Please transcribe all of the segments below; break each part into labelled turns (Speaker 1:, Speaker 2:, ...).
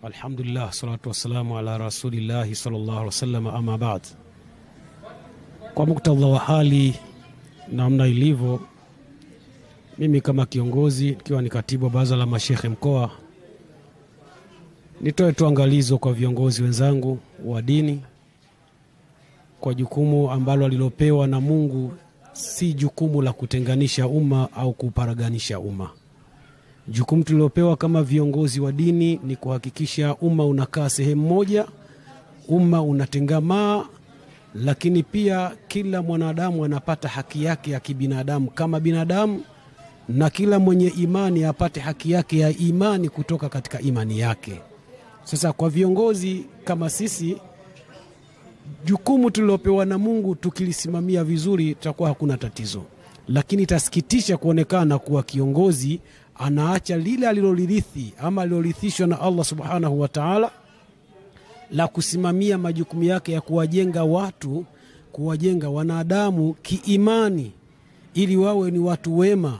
Speaker 1: Alhamdulillah, salatu wassalamu ala rasulillahi sallallahu alaihi wasallam, ama baad. Kwa muktadha wa hali namna ilivyo, mimi kama kiongozi ikiwa ni katibu wa baraza la mashekhe mkoa, nitoe tuangalizo kwa viongozi wenzangu wa dini kwa jukumu ambalo alilopewa na Mungu. Si jukumu la kutenganisha umma au kuparaganisha umma. Jukumu tulilopewa kama viongozi wa dini ni kuhakikisha umma unakaa sehemu moja, umma unatengamaa, lakini pia kila mwanadamu anapata haki yake ya kibinadamu kama binadamu, na kila mwenye imani apate haki yake ya imani kutoka katika imani yake. Sasa kwa viongozi kama sisi, jukumu tulilopewa na Mungu tukilisimamia vizuri tutakuwa hakuna tatizo. Lakini itasikitisha kuonekana kuwa kiongozi anaacha lile alilolirithi ama alilorithishwa na Allah subhanahu wa ta'ala la kusimamia majukumu yake ya kuwajenga watu, kuwajenga wanadamu kiimani ili wawe ni watu wema.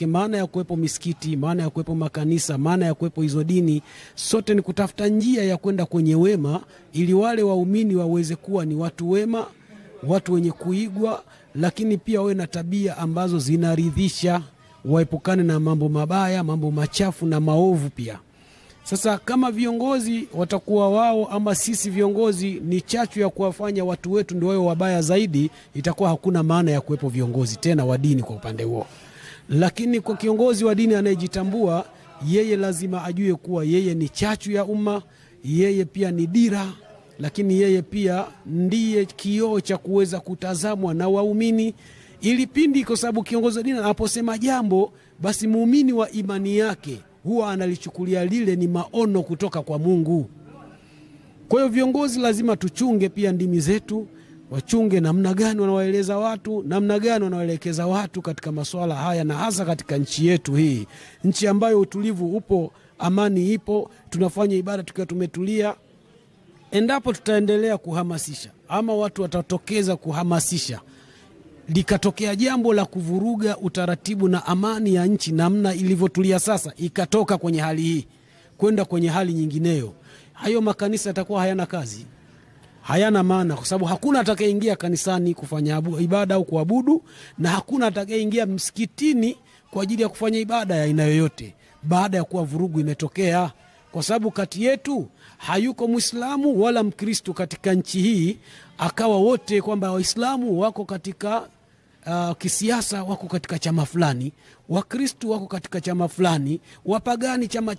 Speaker 1: Maana ya kuwepo misikiti, maana ya kuwepo makanisa, maana ya kuwepo hizo dini, sote ni kutafuta njia ya kwenda kwenye wema ili wale waumini waweze kuwa ni watu wema, watu wenye kuigwa, lakini pia wawe na tabia ambazo zinaridhisha, waepukane na mambo mabaya, mambo machafu na maovu pia. Sasa kama viongozi watakuwa wao ama sisi viongozi ni chachu ya kuwafanya watu wetu ndio wao wabaya zaidi, itakuwa hakuna maana ya kuwepo viongozi tena wa dini kwa upande huo. Lakini kwa kiongozi wa dini anayejitambua, yeye lazima ajue kuwa yeye ni chachu ya umma, yeye pia ni dira, lakini yeye pia ndiye kioo cha kuweza kutazamwa na waumini. Ili pindi, kwa sababu kiongozi wa dini anaposema jambo, basi muumini wa imani yake huwa analichukulia lile ni maono kutoka kwa Mungu. Kwa hiyo viongozi lazima tuchunge pia ndimi zetu, wachunge namna gani wanawaeleza watu, namna gani wanawaelekeza watu katika masuala haya, na hasa katika nchi yetu hii, nchi ambayo utulivu upo, amani ipo, tunafanya ibada tukiwa tumetulia. Endapo tutaendelea kuhamasisha ama watu watatokeza kuhamasisha, likatokea jambo la kuvuruga utaratibu na amani ya nchi namna ilivyotulia sasa, ikatoka kwenye hali hii kwenda kwenye hali nyingineyo, hayo makanisa yatakuwa hayana kazi, hayana maana, kwa sababu hakuna atakayeingia kanisani kufanya ibada au kuabudu, na hakuna atakayeingia msikitini kwa ajili ya kufanya ibada ya aina yoyote baada ya kuwa vurugu imetokea. Kwa sababu kati yetu hayuko Muislamu wala Mkristo katika nchi hii akawa wote kwamba Waislamu wako katika kisiasa wako katika chama fulani, Wakristo wako katika chama fulani, wapagani chama